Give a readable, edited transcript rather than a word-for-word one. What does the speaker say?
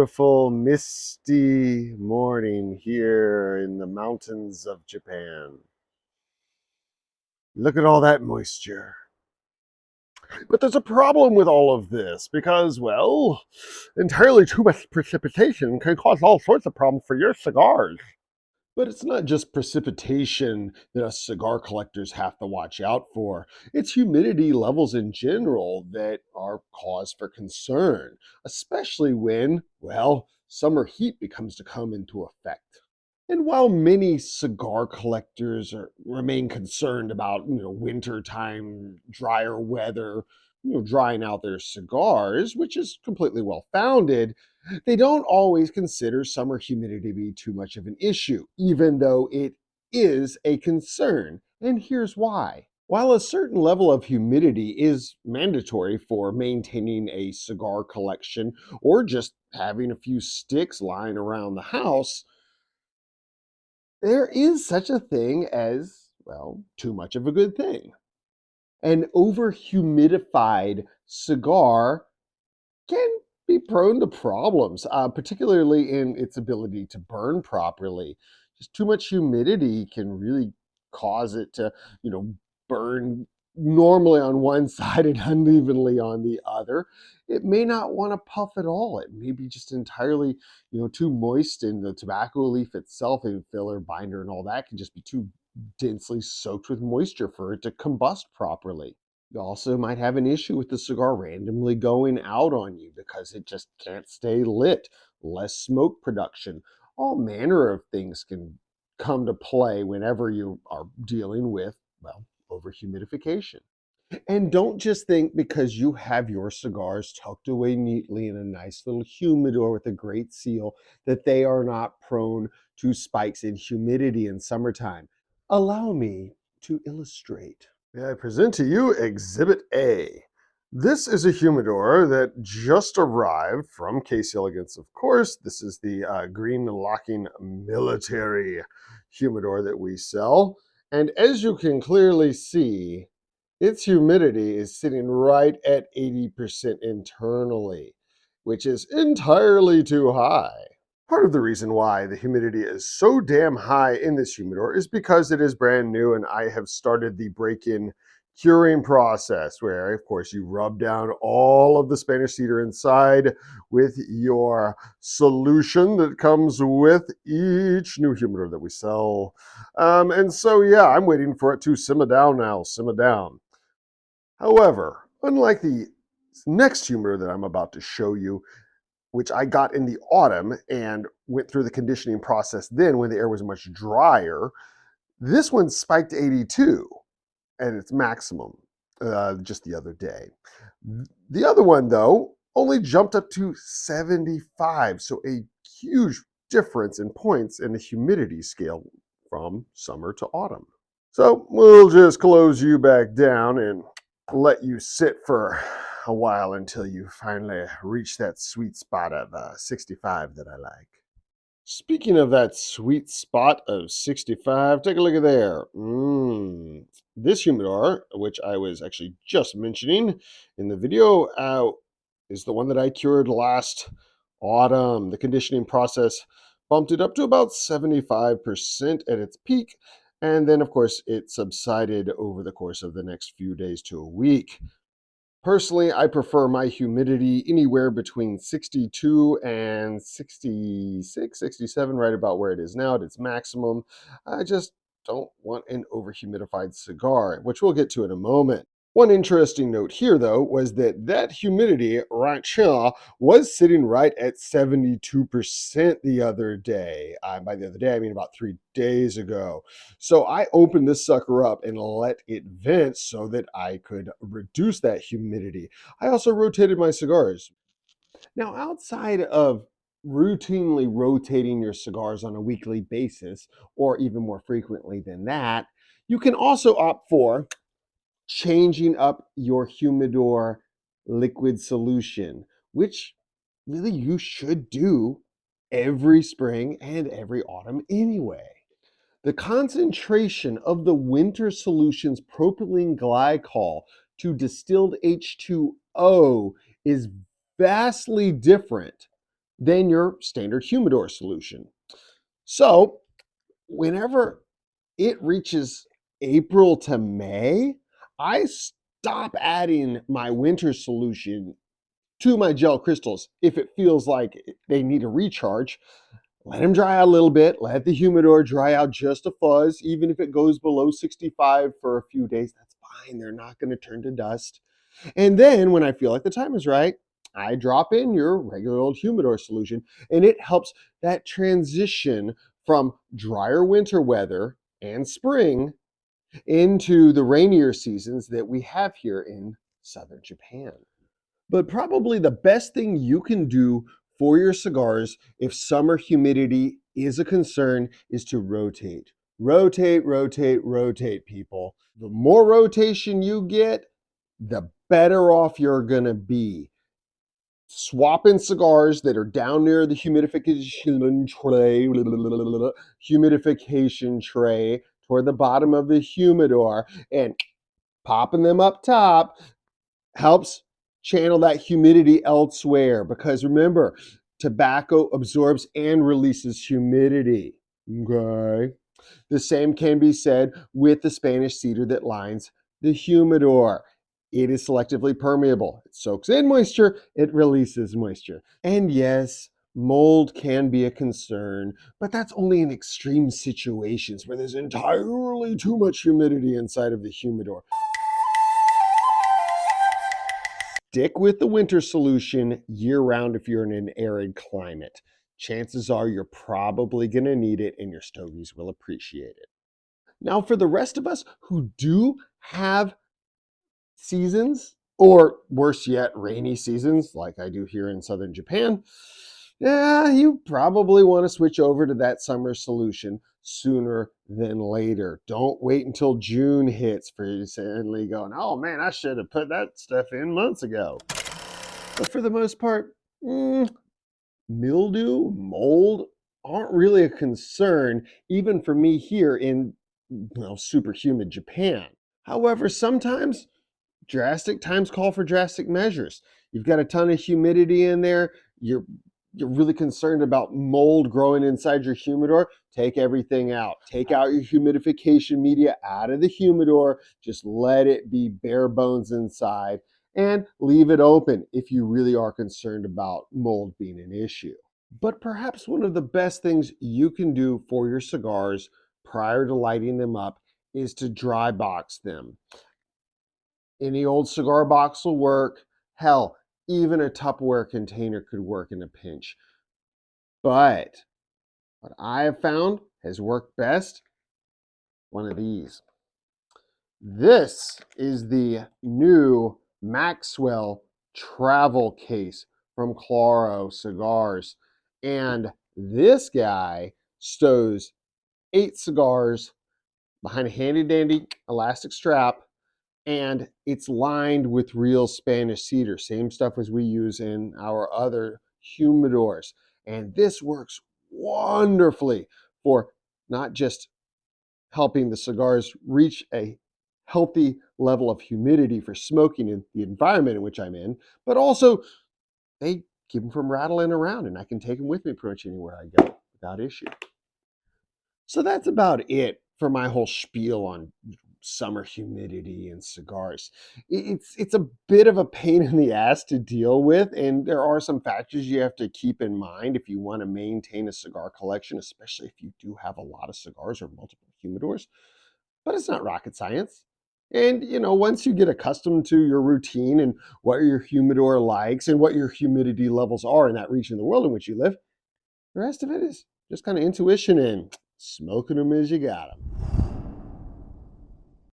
beautiful, misty morning here in the mountains of Japan. Look at all that moisture. But there's a problem with all of this because, well, entirely too much precipitation can cause all sorts of problems for your cigars. But it's not just precipitation that us cigar collectors have to watch out for. It's humidity levels in general that are cause for concern, especially when, well, summer heat becomes to come into effect. And while many cigar collectors remain concerned about, wintertime drier weather, drying out their cigars, which is completely well founded, they don't always consider summer humidity to be too much of an issue, even though it is a concern. And here's why. While a certain level of humidity is mandatory for maintaining a cigar collection or just having a few sticks lying around the house, there is such a thing as, well, too much of a good thing. An over-humidified cigar can be prone to problems, particularly in its ability to burn properly. Just too much humidity can really cause it to, burn normally on one side and unevenly on the other. It may not want to puff at all. It may be just entirely, too moist, and the tobacco leaf itself and filler, binder, and all that can just be too densely soaked with moisture for it to combust properly. You also might have an issue with the cigar randomly going out on you because it just can't stay lit, less smoke production. All manner of things can come to play whenever you are dealing with, well, overhumidification. And don't just think because you have your cigars tucked away neatly in a nice little humidor with a great seal that they are not prone to spikes in humidity in summertime. Allow me to illustrate. May I present to you Exhibit A. This is a humidor that just arrived from Case Elegance, of course. This is the green locking military humidor that we sell. And as you can clearly see, its humidity is sitting right at 80% internally, which is entirely too high. Part of the reason why the humidity is so damn high in this humidor is because it is brand new and I have started the break-in curing process where, of course, you rub down all of the Spanish cedar inside with your solution that comes with each new humidor that we sell. And so, yeah, I'm waiting for it to simmer down now, simmer down. However, unlike the next humidor that I'm about to show you, which I got in the autumn and went through the conditioning process then when the air was much drier, this one spiked to 82 at its maximum just the other day. The other one, though, only jumped up to 75, so a huge difference in points in the humidity scale from summer to autumn. So we'll just close you back down and let you sit for a while until you finally reach that sweet spot of 65 that I like. Speaking of that sweet spot of 65, take a look at there. This humidor, which I was actually just mentioning in the video, is the one that I cured last autumn. The conditioning process bumped it up to about 75% at its peak, and then, of course, it subsided over the course of the next few days to a week. Personally, I prefer my humidity anywhere between 62 and 66, 67, right about where it is now at its maximum. I just don't want an overhumidified cigar, which we'll get to in a moment. One interesting note here, though, was that humidity right here was sitting right at 72% the other day. By the other day, I mean about 3 days ago. So I opened this sucker up and let it vent so that I could reduce that humidity. I also rotated my cigars. Now, outside of routinely rotating your cigars on a weekly basis, or even more frequently than that, you can also opt for changing up your humidor liquid solution, which really you should do every spring and every autumn anyway. The concentration of the winter solution's propylene glycol to distilled H2O is vastly different than your standard humidor solution. So, whenever it reaches April to May, I stop adding my winter solution to my gel crystals if it feels like they need a recharge. Let them dry out a little bit. Let the humidor dry out just a fuzz. Even if it goes below 65 for a few days, that's fine. They're not going to turn to dust. And then when I feel like the time is right, I drop in your regular old humidor solution, and it helps that transition from drier winter weather and spring into the rainier seasons that we have here in southern Japan. But probably the best thing you can do for your cigars if summer humidity is a concern is to rotate. Rotate, rotate, rotate, people. The more rotation you get, the better off you're going to be. Swapping cigars that are down near the humidification tray toward the bottom of the humidor and popping them up top helps channel that humidity elsewhere, because remember, tobacco absorbs and releases humidity. Okay. The same can be said with the Spanish cedar that lines the humidor. It is selectively permeable. It soaks in moisture, it releases moisture. And yes, mold can be a concern, but that's only in extreme situations where there's entirely too much humidity inside of the humidor. Stick with the winter solution year-round if you're in an arid climate. Chances are you're probably going to need it, and your stogies will appreciate it. Now, for the rest of us who do have seasons, or worse yet, rainy seasons, like I do here in southern Japan, yeah, you probably want to switch over to that summer solution sooner than later. Don't wait until June hits for you to suddenly going, oh man, I should have put that stuff in months ago. But for the most part, mildew, mold aren't really a concern, even for me here in super humid Japan. However, sometimes drastic times call for drastic measures. You've got a ton of humidity in there. You're really concerned about mold growing inside your humidor. Take everything out. Take out your humidification media out of the humidor. Just let it be bare bones inside and leave it open if you really are concerned about mold being an issue. But perhaps one of the best things you can do for your cigars prior to lighting them up is to dry box them. Any old cigar box will work. Hell, even a Tupperware container could work in a pinch. But what I have found has worked best, one of these. This is the new Maxwell travel case from Claro Cigars. And this guy stows 8 cigars behind a handy dandy elastic strap, and it's lined with real Spanish cedar, same stuff as we use in our other humidors. And this works wonderfully for not just helping the cigars reach a healthy level of humidity for smoking in the environment in which I'm in, but also they keep them from rattling around, and I can take them with me pretty much anywhere I go without issue. So that's about it for my whole spiel on summer humidity and cigars. It's a bit of a pain in the ass to deal with, and there are some factors you have to keep in mind if you want to maintain a cigar collection, especially if you do have a lot of cigars or multiple humidors. But it's not rocket science. And once you get accustomed to your routine and what your humidor likes and what your humidity levels are in that region of the world in which you live, the rest of it is just kind of intuition and smoking them as you got them.